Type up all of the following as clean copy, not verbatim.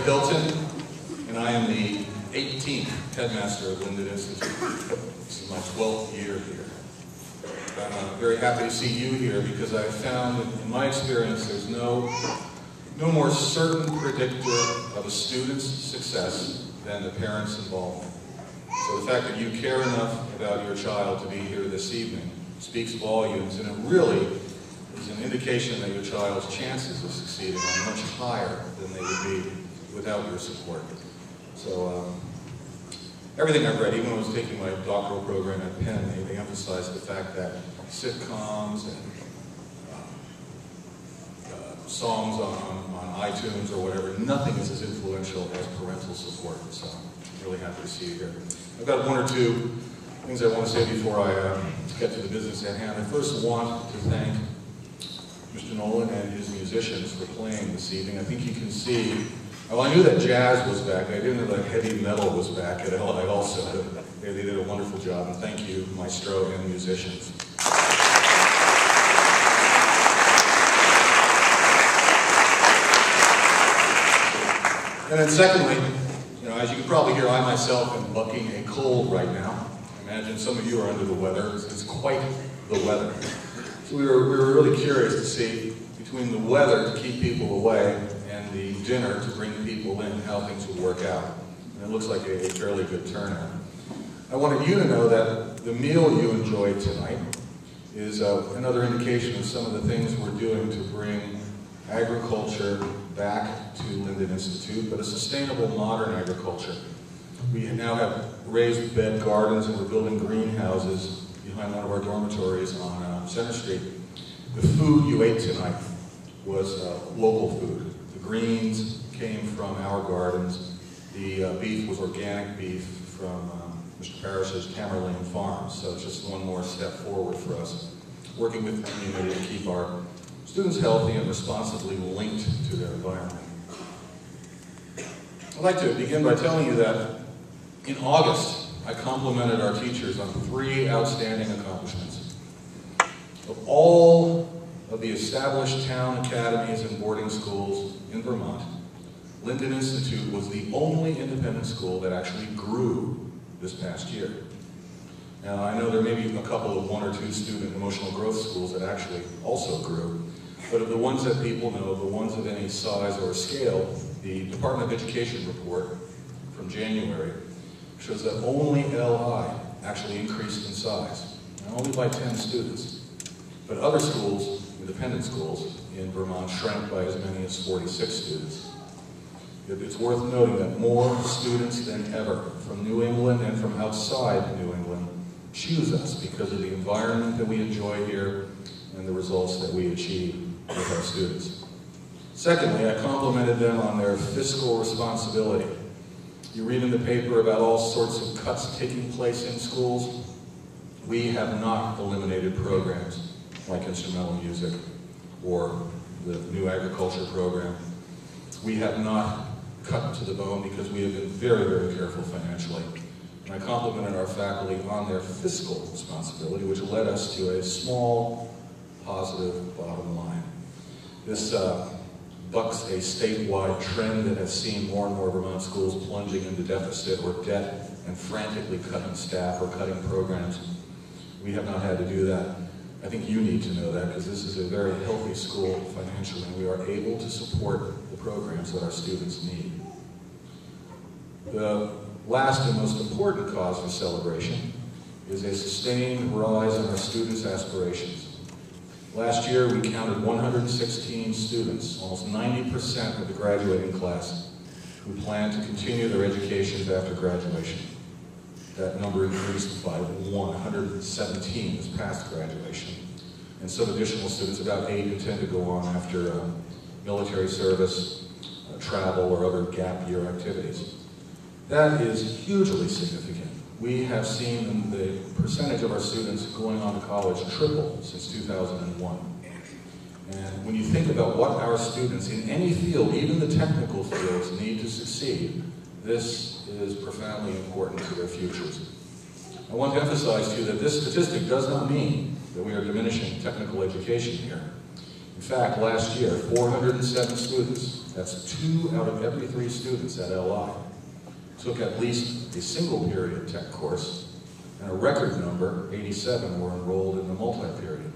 Hilton, and I am the 18th Headmaster of Linden Institute. This is my 12th year here. I'm very happy to see you here because I found, in my experience, there's no more certain predictor of a student's success than the parents' involvement. So the fact that you care enough about your child to be here this evening speaks volumes, and it really is an indication that your child's chances of succeeding are much higher than they would be without your support. So everything I've read, even when I was taking my doctoral program at Penn, they emphasized the fact that sitcoms and songs on iTunes or whatever, nothing is as influential as parental support. So I'm really happy to see you here. I've got one or two things I want to say before I get to the business at hand. I first want to thank Mr. Nolan and his musicians for playing this evening. I think you can see, well, I knew that jazz was back. I didn't know that heavy metal was back at LI also. They did a wonderful job, and thank you, maestro and musicians. And then secondly, as you can probably hear, I myself am bucking a cold right now. I imagine some of you are under the weather. It's quite the weather. So we were really curious to see, between the weather to keep people away and the dinner to bring people in, how things would work out. And it looks like a fairly good turnout. I wanted you to know that the meal you enjoyed tonight is another indication of some of the things we're doing to bring agriculture back to Linden Institute, but a sustainable modern agriculture. We now have raised bed gardens and we're building greenhouses behind one of our dormitories on Center Street. The food you ate tonight was local food. The greens came from our gardens. The beef was organic beef from Mr. Parrish's Tamerlane Farm. So it's just one more step forward for us, working with the community to keep our students healthy and responsibly linked to their environment. I'd like to begin by telling you that in August, I complimented our teachers on 3 outstanding accomplishments. Of all of the established town academies and boarding schools in Vermont, Linden Institute was the only independent school that actually grew this past year. Now, I know there may be a couple of 1 or 2 student emotional growth schools that actually also grew, but of the ones that people know, the ones of any size or scale, the Department of Education report from January shows that only LI actually increased in size, and only by 10 students. But other schools, independent schools in Vermont, shrank by as many as 46 students. It's worth noting that more students than ever from New England and from outside New England choose us because of the environment that we enjoy here and the results that we achieve with our students. Secondly, I complimented them on their fiscal responsibility. You read in the paper about all sorts of cuts taking place in schools. We have not eliminated programs like instrumental music or the new agriculture program. We have not cut to the bone because we have been very, very careful financially. And I complimented our faculty on their fiscal responsibility, which led us to a small, positive bottom line. This bucks a statewide trend that has seen more and more Vermont schools plunging into deficit or debt and frantically cutting staff or cutting programs. We have not had to do that. I think you need to know that because this is a very healthy school financially, and we are able to support the programs that our students need. The last and most important cause for celebration is a sustained rise in our students' aspirations. Last year, we counted 116 students, almost 90% of the graduating class, who plan to continue their educations after graduation. That number increased by 117 this past graduation. And some additional students, about 8, intend to go on after military service, travel, or other gap year activities. That is hugely significant. We have seen the percentage of our students going on to college triple since 2001. And when you think about what our students in any field, even the technical fields, need to succeed, this is profoundly important to their futures. I want to emphasize to you that this statistic does not mean that we are diminishing technical education here. In fact, last year, 407 students That's 2 out of every 3 students at LI took at least a single period tech course, and a record number, 87, were enrolled in the multi-period.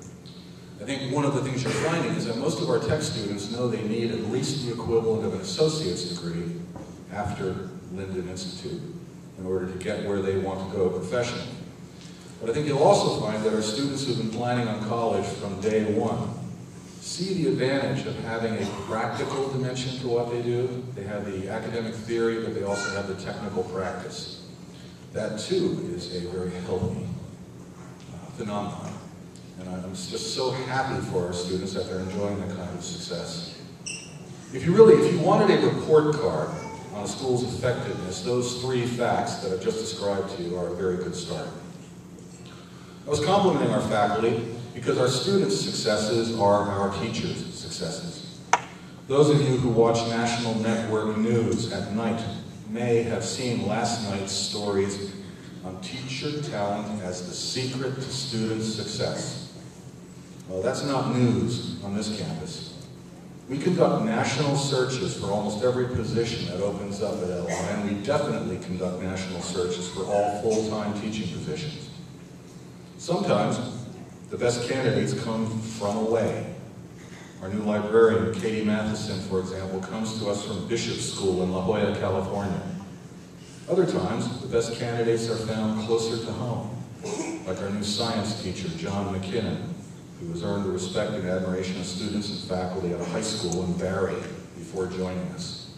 I think one of the things you're finding is that most of our tech students know they need at least the equivalent of an associate's degree after Linden Institute in order to get where they want to go professionally. But I think you'll also find that our students who've been planning on college from day one see the advantage of having a practical dimension to what they do. They have the academic theory, but they also have the technical practice. That too is a very healthy phenomenon. And I'm just so happy for our students that they're enjoying that kind of success. If you wanted a report card on a school's effectiveness, those 3 facts that I've just described to you are a very good start. I was complimenting our faculty because our students' successes are our teachers' successes. Those of you who watch national network news at night may have seen last night's stories on teacher talent as the secret to student success. Well, that's not news on this campus. We conduct national searches for almost every position that opens up at LI, and we definitely conduct national searches for all full-time teaching positions. Sometimes, the best candidates come from away. Our new librarian, Katie Matheson, for example, comes to us from Bishop School in La Jolla, California. Other times, the best candidates are found closer to home, like our new science teacher, John McKinnon, who has earned the respect and admiration of students and faculty at a high school in Barrie before joining us.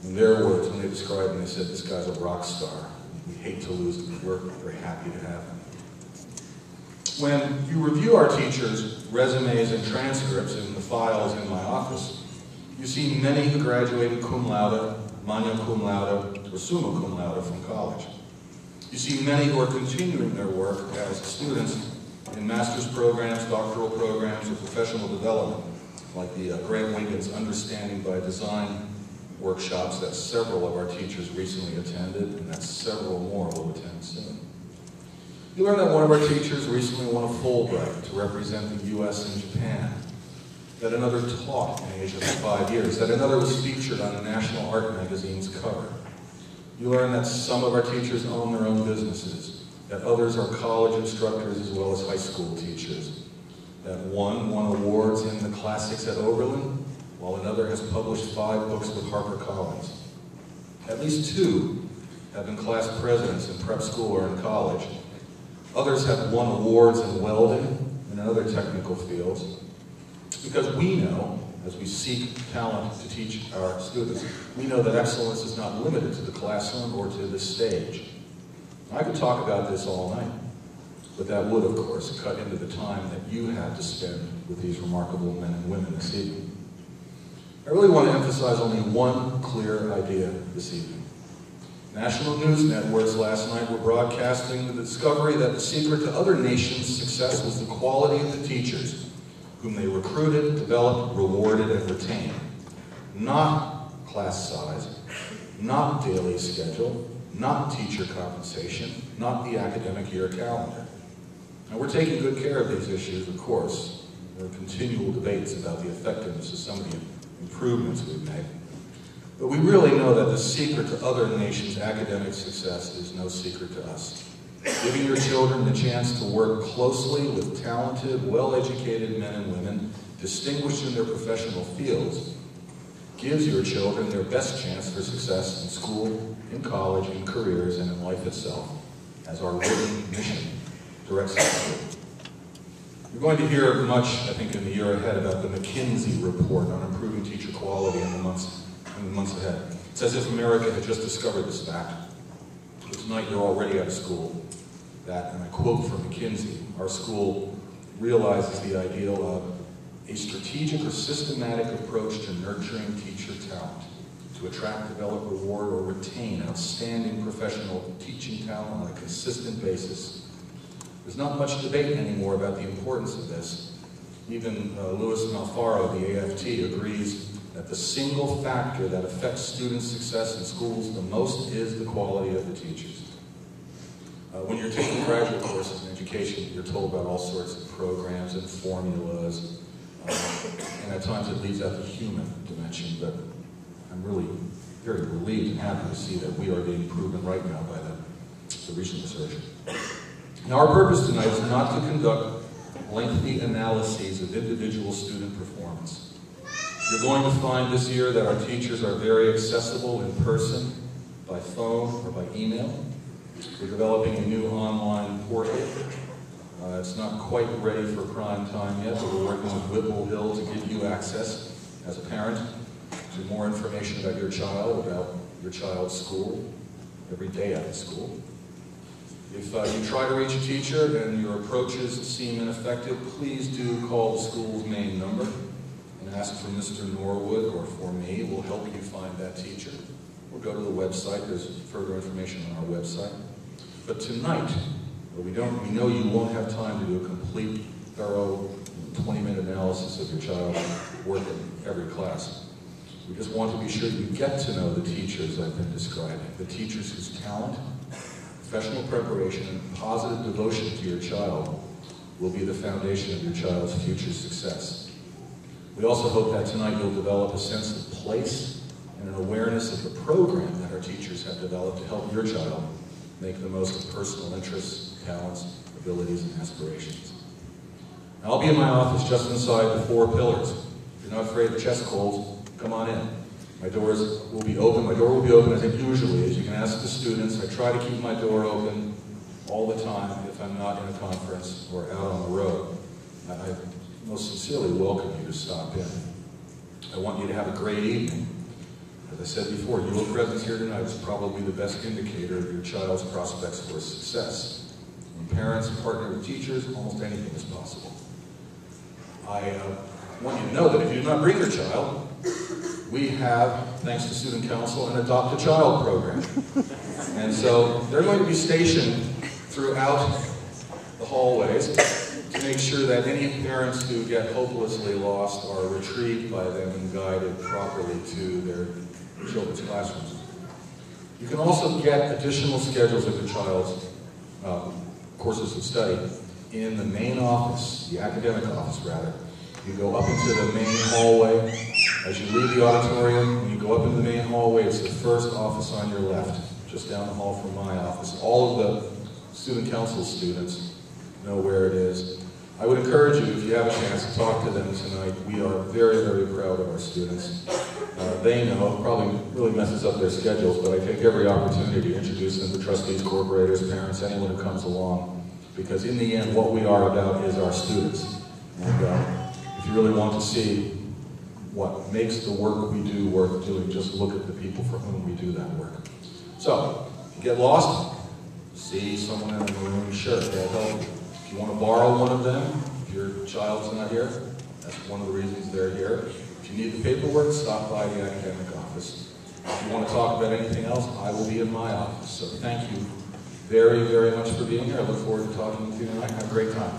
In their words, when they described him, they said, "This guy's a rock star. We hate to lose him. We're very happy to have him." When you review our teachers' resumes and transcripts in the files in my office, you see many who graduated cum laude, magna cum laude, or summa cum laude from college. You see many who are continuing their work as students in master's programs, doctoral programs, or professional development, like the Grant Lincoln's Understanding by Design workshops that several of our teachers recently attended, and that several more will attend soon. You learned that one of our teachers recently won a Fulbright to represent the U.S. and Japan, that another taught in Asia for 5 years, that another was featured on the National Art Magazine's cover. You learned that some of our teachers own their own businesses, that others are college instructors as well as high school teachers, that one won awards in the classics at Oberlin, while another has published 5 books with HarperCollins. At least 2 have been class presidents in prep school or in college. Others have won awards in welding and in other technical fields, because we know, as we seek talent to teach our students, we know that excellence is not limited to the classroom or to the stage. I could talk about this all night, but that would, of course, cut into the time that you have to spend with these remarkable men and women this evening. I really want to emphasize only one clear idea this evening. National news networks last night were broadcasting the discovery that the secret to other nations' success was the quality of the teachers, whom they recruited, developed, rewarded, and retained. Not class size, not daily schedule, not teacher compensation, not the academic year calendar. Now, we're taking good care of these issues, of course. There are continual debates about the effectiveness of some of the improvements we've made. But we really know that the secret to other nations' academic success is no secret to us. Giving your children the chance to work closely with talented, well-educated men and women, distinguished in their professional fields, gives your children their best chance for success in school, in college, in careers, and in life itself, as our written mission directs us to. You're going to hear much, I think, in the year ahead about the McKinsey report on improving teacher quality in the months ahead. It's as if America had just discovered this fact. But tonight you're already out of school. That, and I quote from McKinsey, our school realizes the ideal of a strategic or systematic approach to nurturing teacher talent, to attract, develop, reward, or retain outstanding professional teaching talent on a consistent basis. There's not much debate anymore about the importance of this. Even Louis Malfaro, the AFT, agrees that the single factor that affects students' success in schools the most is the quality of the teachers. When you're taking graduate courses in education, you're told about all sorts of programs and formulas, and at times it leaves out the human dimension, but I'm really very relieved and happy to see that we are being proven right now by the recent research. Now, our purpose tonight is not to conduct lengthy analyses of individual student performance. You're going to find this year that our teachers are very accessible in person, by phone, or by email. We're developing a new online portal. It's not quite ready for prime time yet, but we're working with Whipple Hill to give you access as a parent to more information about your child's school, every day at the school. If you try to reach a teacher and your approaches seem ineffective, please do call the school's main number and ask for Mr. Norwood or for me. We'll help you find that teacher. Or go to the website. There's further information on our website. But tonight, we know you won't have time to do a complete, thorough, 20-minute analysis of your child's work in every class. We just want to be sure you get to know the teachers I've been describing, the teachers whose talent, professional preparation, and positive devotion to your child will be the foundation of your child's future success. We also hope that tonight you'll develop a sense of place and an awareness of the program that our teachers have developed to help your child make the most of personal interests, talents, abilities, and aspirations. Now, I'll be in my office just inside the 4 pillars. If you're not afraid of chest colds, come on in. My doors will be open. My door will be open, I think, usually. As you can ask the students, I try to keep my door open all the time if I'm not in a conference or out on the road. I most sincerely welcome you to stop in. I want you to have a great evening. As I said before, your presence here tonight is probably the best indicator of your child's prospects for success. When parents partner with teachers, almost anything is possible. I want you to know that if you do not bring your child, we have, thanks to Student Council, an Adopt a Child program. And so they're going to be stationed throughout the hallways to make sure that any parents who get hopelessly lost are retrieved by them and guided properly to their children's classrooms. You can also get additional schedules of your child's courses of study in the main office, the academic office rather. You go up into the main hallway. As you leave the auditorium, when you go up into the main hallway, it's the first office on your left, just down the hall from my office. All of the Student Council students know where it is. I would encourage you, if you have a chance, to talk to them tonight. We are very, very proud of our students. They know, it probably really messes up their schedules, but I take every opportunity to introduce them to trustees, corporators, parents, anyone who comes along. Because in the end, what we are about is our students. And if you really want to see what makes the work we do worth doing, just look at the people for whom we do that work. So, if you get lost, see someone in the room, sure, they'll help you. If you want to borrow one of them, if your child's not here, that's one of the reasons they're here. If you need the paperwork, stop by the academic office. If you want to talk about anything else, I will be in my office. So thank you very, very much for being here. I look forward to talking with you tonight. Have a great time.